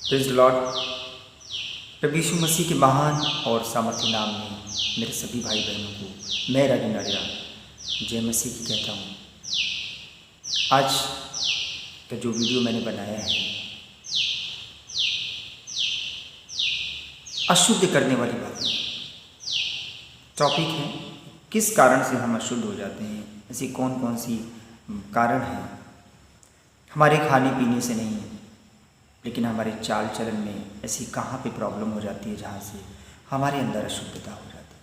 Praise the Lord. प्रभु यीशु मसीह के महान और सामर्थ्य नाम में मेरे सभी भाई बहनों को मैं राजू नारिया जय मसीह की कहता हूँ। आज का जो वीडियो मैंने बनाया है अशुद्ध करने वाली बातें टॉपिक है। किस कारण से हम अशुद्ध हो जाते हैं, ऐसी कौन कौन सी कारण हैं। हमारे खाने पीने से नहीं, लेकिन हमारे चाल चलन में ऐसी कहाँ पे प्रॉब्लम हो जाती है जहाँ से हमारे अंदर अशुद्धता हो जाती है।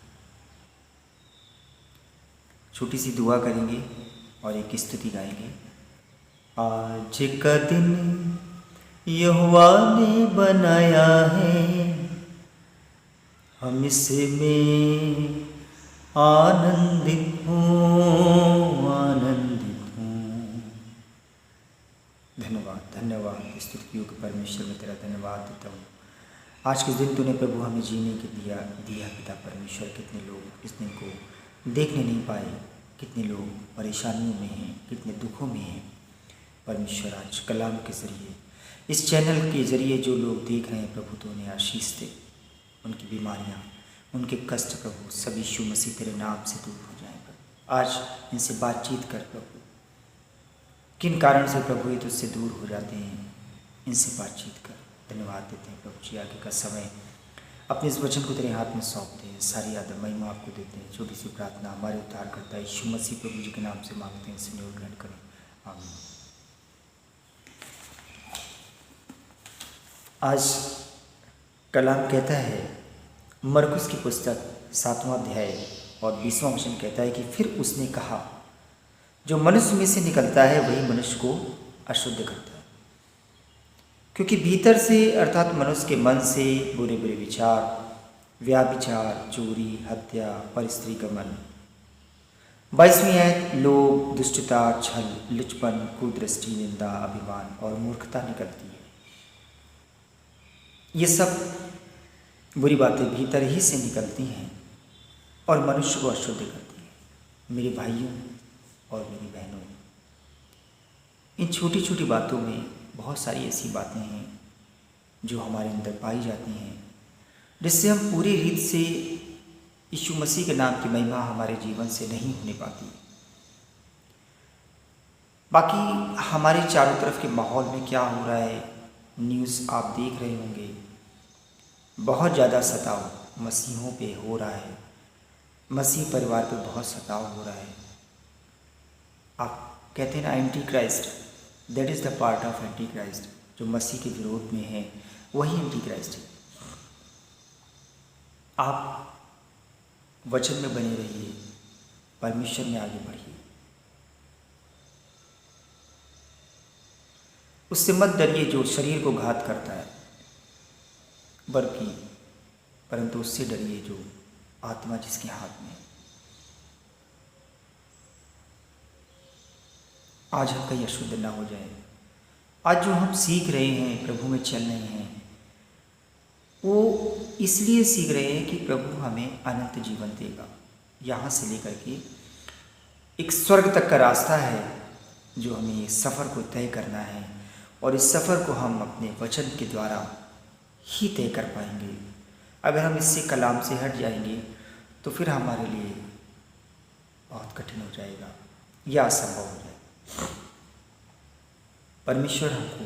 छोटी सी दुआ करेंगे और एक स्तुति गाएंगे। आज का दिन यहोवा ने बनाया है, हम इसमें आनंदित हूँ, आनंदित हूँ। धन्यवाद धन्यवाद स्तुति योग्य परमेश्वर में तेरा धन्यवाद देता हूँ। आज के दिन तूने प्रभु हमें जीने के दिया पिता परमेश्वर। कितने लोग इस दिन को देखने नहीं पाए, कितने लोग परेशानियों में हैं, कितने दुखों में हैं परमेश्वर। आज कलाम के ज़रिए इस चैनल के ज़रिए जो लोग देख रहे हैं प्रभु, तो उन्हें आशीष दे। उनकी बीमारियाँ, उनके कष्ट प्रभु सब यीशु मसीह तेरे नाम से दूर हो जाएं प्रभु। आज इनसे बातचीत कर प्रभु, किन कारण से प्रभु ये तुझसे दूर हो जाते हैं, इनसे बातचीत कर। धन्यवाद देते हैं प्रभु जी। आगे का समय अपने इस वचन को तेरे हाथ में सौंपते हैं। सारी आदर महिमा आपको देते हैं। छोटी सी प्रार्थना हमारे उद्धार करता है यीशु मसीह प्रभु जी के नाम से मांगते हैं, सुनिए और ग्रहण करें, आमीन। आज कलाम कहता है, मरकुस की पुस्तक 7वां अध्याय और 20वां वचन कहता है कि फिर उसने कहा, जो मनुष्य में से निकलता है वही मनुष्य को अशुद्ध करता है, क्योंकि भीतर से अर्थात मनुष्य के मन से बुरे बुरे विचार, व्याभिचार, चोरी, हत्या, परस्त्री गमन, 22वीं आयत, लोभ, दुष्टता, छल, लुचपन, कुदृष्टि, निंदा, अभिमान और मूर्खता निकलती है। ये सब बुरी बातें भीतर ही से निकलती हैं और मनुष्य को अशुद्ध करती हैं। मेरे भाइयों और मेरी बहनों, इन छोटी छोटी बातों में बहुत सारी ऐसी बातें हैं जो हमारे अंदर पाई जाती हैं, जिससे हम पूरी रीत से यीशु मसीह के नाम की महिमा हमारे जीवन से नहीं होने पाती। बाकी हमारे चारों तरफ के माहौल में क्या हो रहा है, न्यूज़ आप देख रहे होंगे, बहुत ज़्यादा सताव मसीहों पे हो रहा है, मसीह परिवार पे बहुत सताव हो रहा है। आप कहते हैं ना, anti Christ, that is the part of anti Christ. जो मसीह के विरोध में है वही एंटी क्राइस्ट है। आप वचन में बने रहिए, परमेश्वर में आगे बढ़िए, उससे मत डरिए जो शरीर को घात करता है, परंतु उससे डरिए जो आत्मा जिसके हाथ में है। आज हम कहीं अशुद्ध ना हो जाए। आज जो हम सीख रहे हैं, प्रभु में चल रहे हैं, वो इसलिए सीख रहे हैं कि प्रभु हमें अनंत जीवन देगा। यहाँ से लेकर के एक स्वर्ग तक का रास्ता है जो हमें इस सफ़र को तय करना है, और इस सफ़र को हम अपने वचन के द्वारा ही तय कर पाएंगे। अगर हम इससे कलाम से हट जाएंगे तो फिर हमारे लिए बहुत कठिन हो जाएगा या असंभव हो जाएगा। परमेश्वर हमको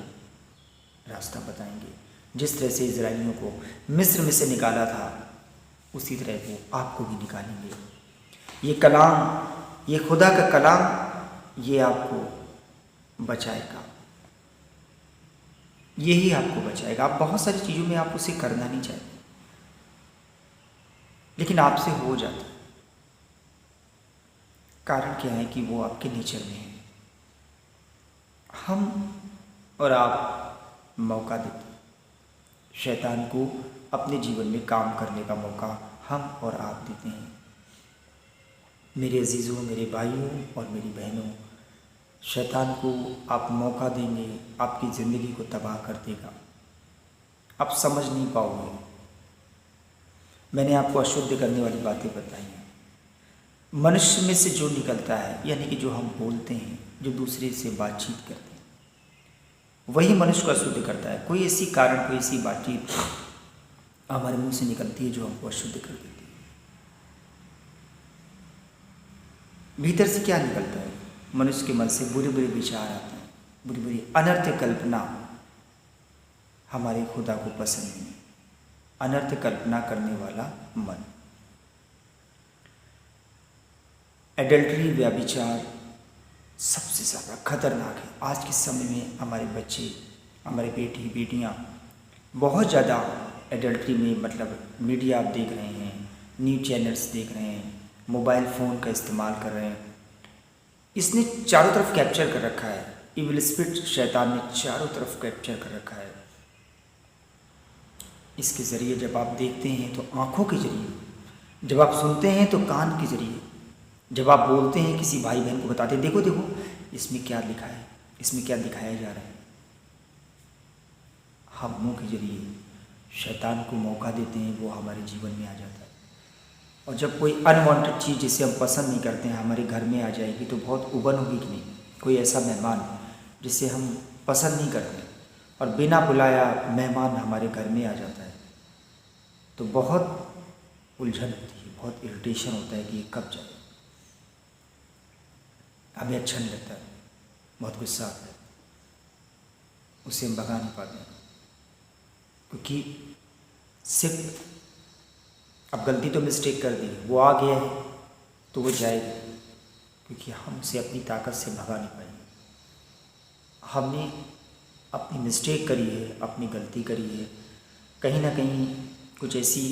रास्ता बताएंगे। जिस तरह से इजराइलियों को मिस्र में से निकाला था, उसी तरह वो आपको भी निकालेंगे। ये कलाम, ये खुदा का कलाम, ये आपको बचाएगा, यही आपको बचाएगा। आप बहुत सारी चीज़ों में आप उसे करना नहीं चाहते, लेकिन आपसे हो जाता। कारण क्या है कि वो आपके नेचर में है। हम और आप मौका देते, शैतान को अपने जीवन में काम करने का मौका हम और आप देते हैं। मेरे अजीज़ों, मेरे भाइयों और मेरी बहनों, शैतान को आप मौका देंगे, आपकी ज़िंदगी को तबाह कर देगा। आप समझ नहीं पाओगे। मैंने आपको अशुद्ध करने वाली बातें बताई हैं। मनुष्य में से जो निकलता है, यानी कि जो हम बोलते हैं, जो दूसरे से बातचीत करते हैं, वही मनुष्य को अशुद्ध करता है। कोई ऐसी कारण, कोई ऐसी बातचीत हमारे मुंह से निकलती है जो हमको अशुद्ध कर देती है। भीतर से क्या निकलता है? मनुष्य के मन से बुरे बुरे विचार आते हैं, बुरी बुरी अनर्थ कल्पना। हमारे खुदा को पसंद नहीं, अनर्थ कल्पना करने वाला मन। एडल्ट्री, व्यभिचार सबसे ज़्यादा खतरनाक है। आज के समय में हमारे बच्चे, हमारे बेटी बेटियां बहुत ज़्यादा एडल्ट्री में, मतलब मीडिया आप देख रहे हैं, न्यूज़ चैनल्स देख रहे हैं, मोबाइल फ़ोन का इस्तेमाल कर रहे हैं। इसने चारों तरफ कैप्चर कर रखा है। इविल स्पिरिट, शैतान ने चारों तरफ कैप्चर कर रखा है। इसके ज़रिए जब आप देखते हैं तो आँखों के ज़रिए, जब आप सुनते हैं तो कान के ज़रिए, जब आप बोलते हैं किसी भाई बहन को बताते हैं, देखो देखो इसमें क्या लिखा है, इसमें क्या दिखाया जा रहा है। हम मुँह के ज़रिए शैतान को मौका देते हैं, वो हमारे जीवन में आ जाता है। और जब कोई अनवांटेड चीज़ जिसे हम पसंद नहीं करते हैं हमारे घर में आ जाएगी तो बहुत उबन होगी कि नहीं। कोई ऐसा मेहमान जिसे हम पसंद नहीं करते और बिना बुलाया मेहमान हमारे घर में आ जाता है तो बहुत उलझन होती है, बहुत इरिटेशन होता है कि ये कब जाए। हमें अच्छा नहीं लगता है, बहुत गुस्सा आता है, उसे हम भगा नहीं पाते क्योंकि सिर्फ अब गलती तो मिस्टेक कर दी, वो आ गया है तो वो जाएगा, क्योंकि हम उसे अपनी ताकत से भगा नहीं पाएंगे। हमने अपनी मिस्टेक करी है, अपनी गलती करी है, कहीं ना कहीं कुछ ऐसी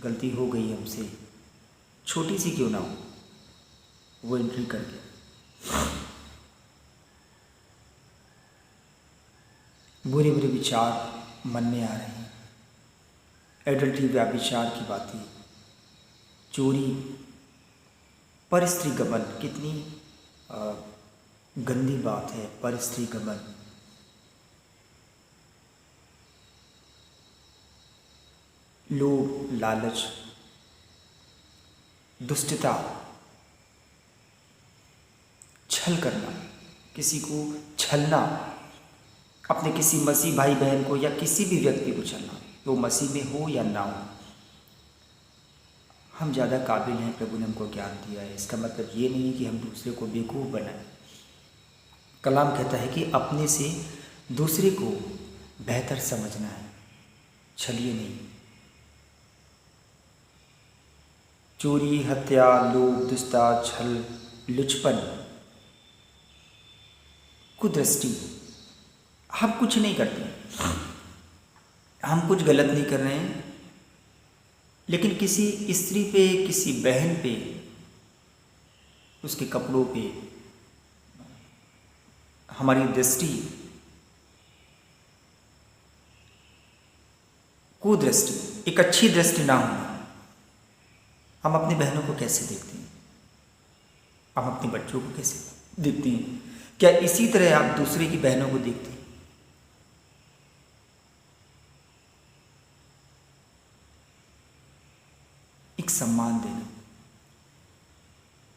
गलती हो गई हमसे, छोटी सी क्यों ना हो, वो एंट्री कर गया। बुरे बुरे विचार मन में आ रहे हैं, एडल्ट्री, व्यभिचार की बातें, चोरी, परस्त्री गमन, कितनी गंदी बात है परस्त्री गमन। लोभ, लालच, दुष्टता, छल करना, किसी को छलना, अपने किसी मसीह भाई बहन को या किसी भी व्यक्ति को छलना, वो मसीह में हो या ना हो। हम ज़्यादा काबिल हैं, प्रभु ने हमको ज्ञान दिया है, इसका मतलब ये नहीं कि हम दूसरे को बेवकूफ़ बनाएं। कलाम कहता है कि अपने से दूसरे को बेहतर समझना है, छलिए नहीं। चोरी, हत्या, लोभ, दुष्टता, छल, लुचपन, कुदृष्टि। हम कुछ नहीं करते, हम कुछ गलत नहीं कर रहे हैं, लेकिन किसी स्त्री पे, किसी बहन पे, उसके कपड़ों पे हमारी दृष्टि, कुदृष्टि, एक अच्छी दृष्टि ना होना। हम अपनी बहनों को कैसे देखते हैं, हम अपने बच्चों को कैसे देखते हैं? क्या इसी तरह आप दूसरे की बहनों को देखते हैं? एक सम्मान देना,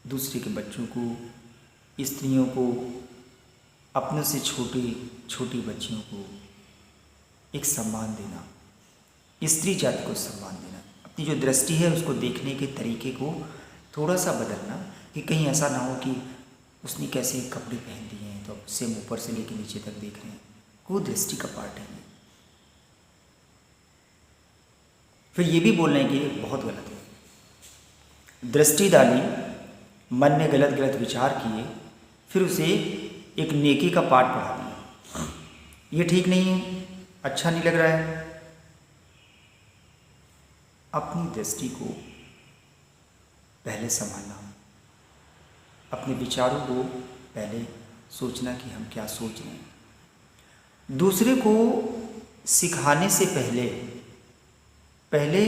दूसरे के बच्चों को, स्त्रियों को, अपने से छोटी छोटी बच्चियों को एक सम्मान देना, स्त्री जाति को सम्मान देना, अपनी जो दृष्टि है उसको देखने के तरीके को थोड़ा सा बदलना, कि कहीं ऐसा ना हो कि उसने कैसे कपड़े पहन दिए हैं तो उससे हम ऊपर से लेकर नीचे तक देख रहे हैं। वो दृष्टि का पार्ट है। फिर ये भी बोलना है कि बहुत गलत है, दृष्टि डाली, मन में गलत गलत विचार किए, फिर उसे एक नेकी का पाठ पढ़ा दिया। ये ठीक नहीं है, अच्छा नहीं लग रहा है। अपनी दृष्टि को पहले संभालना, अपने विचारों को पहले सोचना कि हम क्या सोच रहे हैं। दूसरे को सिखाने से पहले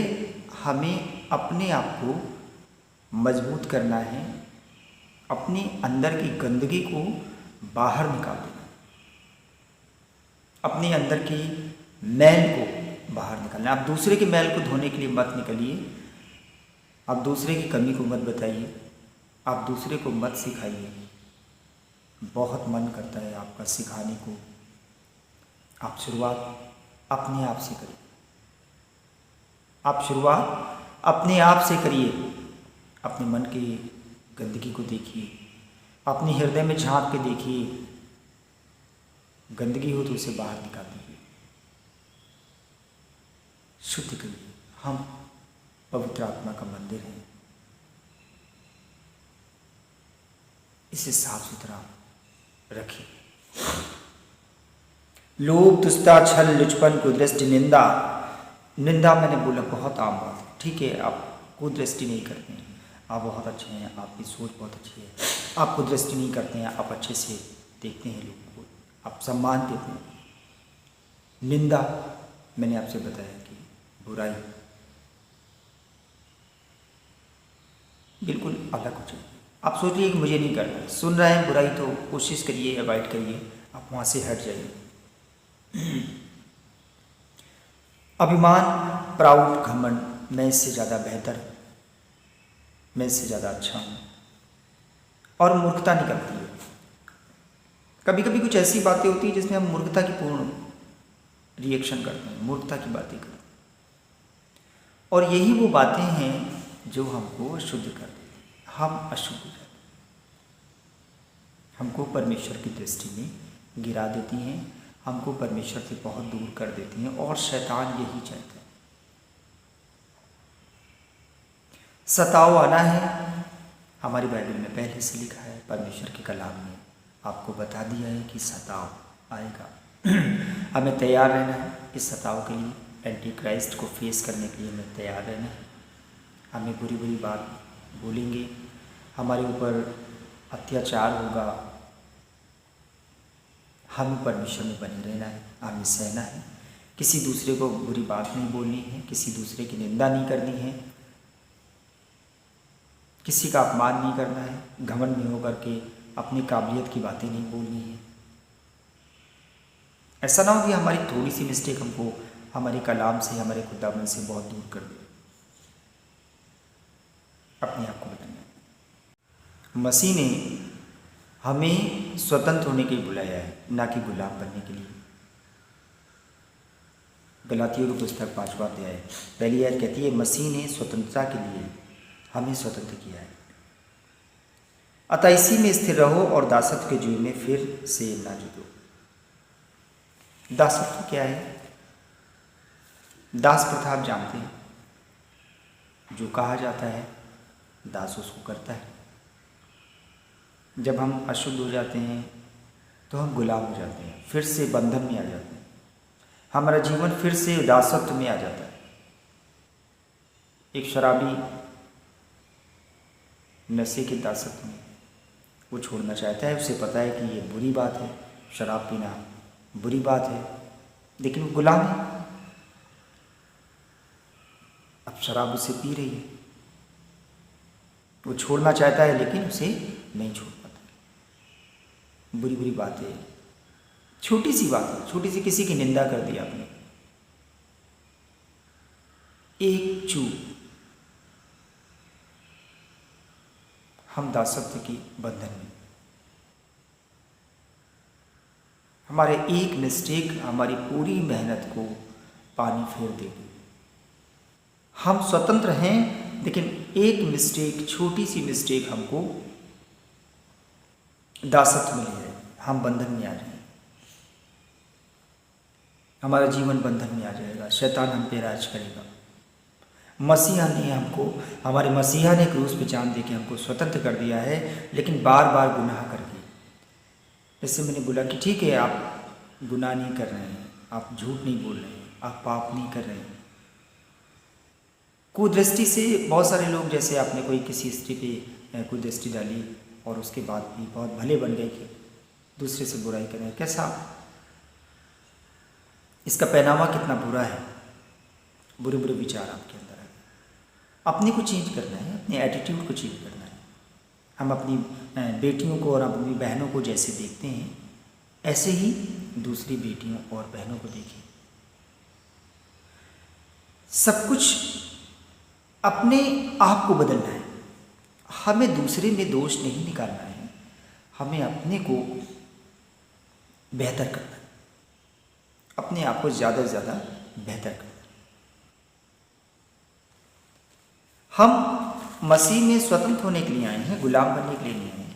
हमें अपने आप को मजबूत करना है, अपने अंदर की गंदगी को बाहर निकाल देना, अपने अंदर की मैल को बाहर निकालना। आप दूसरे के मैल को धोने के लिए मत निकलिए, आप दूसरे की कमी को मत बताइए, आप दूसरे को मत सिखाइए। बहुत मन करता है आपका सिखाने को, आप शुरुआत अपने आप से करिए। आप शुरुआत अपने आप से करिए। अपने मन की गंदगी को देखिए, अपने हृदय में झांक के देखिए। गंदगी हो तो उसे बाहर निकाल दीजिए, शुद्ध करिए। हम पवित्र आत्मा का मंदिर है, इसे साफ सुथरा रखिए। लोभ, दुष्टता, छल, लुचपन, कुदृष्टि, निंदा। निंदा मैंने बोला बहुत आम बात है, ठीक है। आप कुदृष्टि नहीं करते हैं, आप बहुत अच्छे हैं, आपकी सोच बहुत अच्छी है। आप कुदृष्टि नहीं करते हैं, आप अच्छे से देखते हैं लोगों को, आप सम्मान देते हैं। निंदा मैंने आपसे बताया कि बुराई बिल्कुल अलग हो जाए। आप सोचिए कि मुझे नहीं करना, सुन रहे हैं बुराई तो कोशिश करिए, अवॉइड करिए, आप वहाँ से हट जाइए। अभिमान, प्राउड, घमंड, मैं इससे ज़्यादा बेहतर, मैं इससे ज़्यादा अच्छा हूँ, और मूर्खता निकलती है। कभी कभी कुछ ऐसी बातें होती हैं जिसमें हम मूर्खता की पूर्ण रिएक्शन करते हैं, मूर्खता की बातें करते हैं, और यही वो बातें हैं जो हमको अशुद्ध कर देती हैं। हम अशुद्ध हो जाते हैं, हमको परमेश्वर की दृष्टि में गिरा देती हैं, हमको परमेश्वर से बहुत दूर कर देती हैं, और शैतान यही चाहता है। सताओ आना है, हमारी बाइबल में पहले से लिखा है, परमेश्वर के कलाम में आपको बता दिया है कि सताओ आएगा। हमें तैयार रहना है इस सताव के लिए, एंटी क्राइस्ट को फेस करने के लिए हमें तैयार रहना है। हमें बुरी बुरी बात बोलेंगे, हमारे ऊपर अत्याचार होगा, हमें परमेश्वर में बने रहना है, हमें सहना है। किसी दूसरे को बुरी बात नहीं बोलनी है, किसी दूसरे की निंदा नहीं करनी है, किसी का अपमान नहीं करना है, घमंड में होकर के अपनी काबिलियत की बातें नहीं बोलनी है। ऐसा ना हो कि हमारी थोड़ी सी मिस्टेक हमको हमारे कलाम से, हमारे खुदाबंद से बहुत दूर कर दे। अपने आप को बदलना है। मसीह ने हमें स्वतंत्र होने के लिए बुलाया है, ना कि गुलाम बनने के लिए। गलातियों की पुस्तक 5वां अध्याय पहली आयत कहती है, मसीह ने स्वतंत्रता के लिए हमें स्वतंत्र किया है, अतः इसी में स्थिर रहो और दासत्व के जुए में फिर से ना जुटो। दासत्व क्या है? दास प्रथा आप जानते हैं, जो कहा जाता है दास उसको करता है। जब हम अशुद्ध हो जाते हैं तो हम गुलाम हो जाते हैं, फिर से बंधन में आ जाते हैं, हमारा जीवन फिर से दासत्व में आ जाता है। एक शराबी नशे के दासत्व में वो छोड़ना चाहता है, उसे पता है कि ये बुरी बात है, शराब पीना बुरी बात है, लेकिन वो गुलाम है। अब शराब उसे पी रही है, वो छोड़ना चाहता है लेकिन उसे नहीं छोड़ पाता। बुरी बुरी बातें, छोटी सी बात है, छोटी सी किसी की निंदा कर दी आपने, एक चूक, हम दासत्व की बंधन में, हमारे एक मिस्टेक हमारी पूरी मेहनत को पानी फेर देगी। हम स्वतंत्र हैं, लेकिन एक मिस्टेक, छोटी सी मिस्टेक हमको दासत्व में ले जाए, हम बंधन में आ जाए, हमारा जीवन बंधन में आ जाएगा, शैतान हम पे राज करेगा। मसीहा ने हमको, हमारे मसीहा ने क्रूस पे जान दे के हमको स्वतंत्र कर दिया है, लेकिन बार बार गुनाह करके। जैसे मैंने बोला कि ठीक है, आप गुनाह नहीं कर रहे हैं, आप झूठ नहीं बोल रहे हैं, आप पाप नहीं कर रहे हैं। कुदृष्टि से बहुत सारे लोग, जैसे आपने कोई किसी स्त्री पे कुदृष्टि डाली और उसके बाद भी बहुत भले बन गए कि दूसरे से बुराई कर रहे हैं, कैसा इसका पहनावा कितना बुरा है, बुरे बुरे विचार आपके अंदर है। अपने को चेंज करना है, अपने एटीट्यूड को चेंज करना है। हम अपनी बेटियों को और अपनी बहनों को जैसे देखते हैं, ऐसे ही दूसरी बेटियों और बहनों को देखें। सब कुछ अपने आप को बदलना है, हमें दूसरे में दोष नहीं निकालना है, हमें अपने को बेहतर करना है। अपने आप को ज़्यादा से ज़्यादा बेहतर करें। हम मसीह में स्वतंत्र होने के लिए आए हैं, गुलाम बनने के लिए नहीं आए हैं।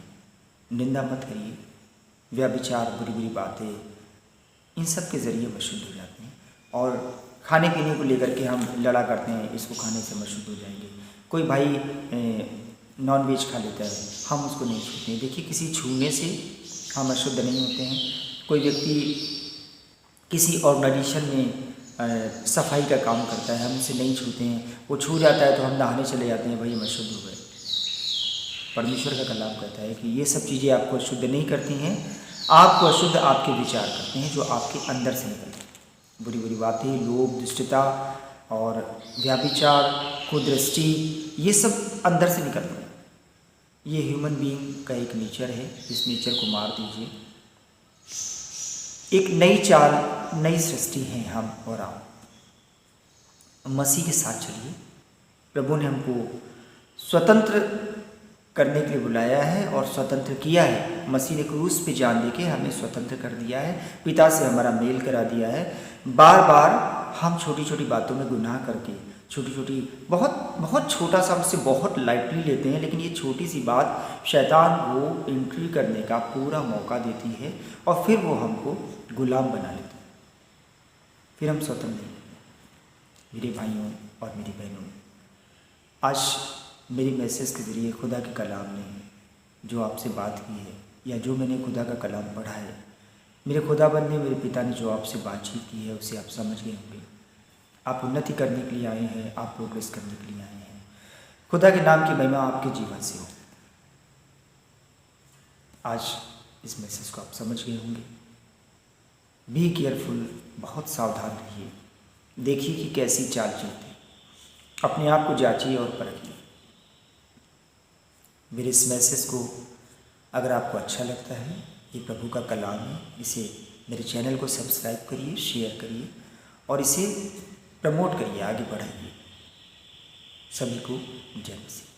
निंदा मत करिए, व्यभिचार, बुरी बुरी बातें, इन सब के ज़रिए हम शुद्ध हो जाते हैं। और खाने पीने को लेकर के हम लड़ा करते हैं, इसको खाने से हम शुद्ध हो जाएंगे। कोई भाई नॉन वेज खा लेता है, हम उसको नहीं छूते हैं। देखिए, किसी छूने से हम अशुद्ध नहीं होते हैं। कोई व्यक्ति किसी ऑर्गेनाइजेशन में सफाई का काम करता है, हम उसे नहीं छूते हैं। वो छू जाता है तो हम नहाने चले जाते हैं, भाई हम अशुद्ध हो गए। परमेश्वर का कलाम कहता है कि ये सब चीज़ें आपको अशुद्ध नहीं करती हैं, आपको अशुद्ध आपके विचार करते हैं जो आपके अंदर से निकलते हैं। बुरी बुरी बातें, लोभ, दुष्टता और व्यभिचार, कुदृष्टि, ये सब अंदर से निकलते हैं। ये ह्यूमन बीइंग का एक नेचर है, इस नेचर को मार दीजिए। एक नई चाल, नई सृष्टि है हम और आप। मसीह के साथ चलिए। प्रभु ने हमको स्वतंत्र करने के लिए बुलाया है और स्वतंत्र किया है। मसीह ने क्रूस पे जान दे के हमें स्वतंत्र कर दिया है, पिता से हमारा मेल करा दिया है। बार बार हम छोटी छोटी बातों में गुनाह करके, छोटी छोटी, बहुत छोटा सा हमसे बहुत लाइटली लेते हैं, लेकिन ये छोटी सी बात शैतान को एंट्री करने का पूरा मौका देती है और फिर वो हमको गुलाम बना लेते हैं। फिर हम स्वतंत्र नहीं। मेरे भाइयों और मेरी बहनों, आज मेरी मैसेज के ज़रिए खुदा के कलाम ने जो आपसे बात की है, या जो मैंने खुदा का कलाम पढ़ा है, मेरे खुदाबंद ने, मेरे पिता ने जो आपसे बातचीत की है, उसे आप समझ गए होंगे। आप उन्नति करने के लिए आए हैं, आप प्रोग्रेस करने के लिए आए हैं। खुदा के नाम की महिमा आपके जीवन से हो। आज इस मैसेज को आप समझ गए होंगे। बी केयरफुल, बहुत सावधान रहिए। देखिए कि कैसी चाल चलते, अपने आप को जांचिए और परखिए। मेरे इस मैसेज को अगर आपको अच्छा लगता है, ये प्रभु का कलाम है, इसे मेरे चैनल को सब्सक्राइब करिए, शेयर करिए और इसे प्रमोट करिए, आगे बढ़ाइए। सभी को जय मसीह।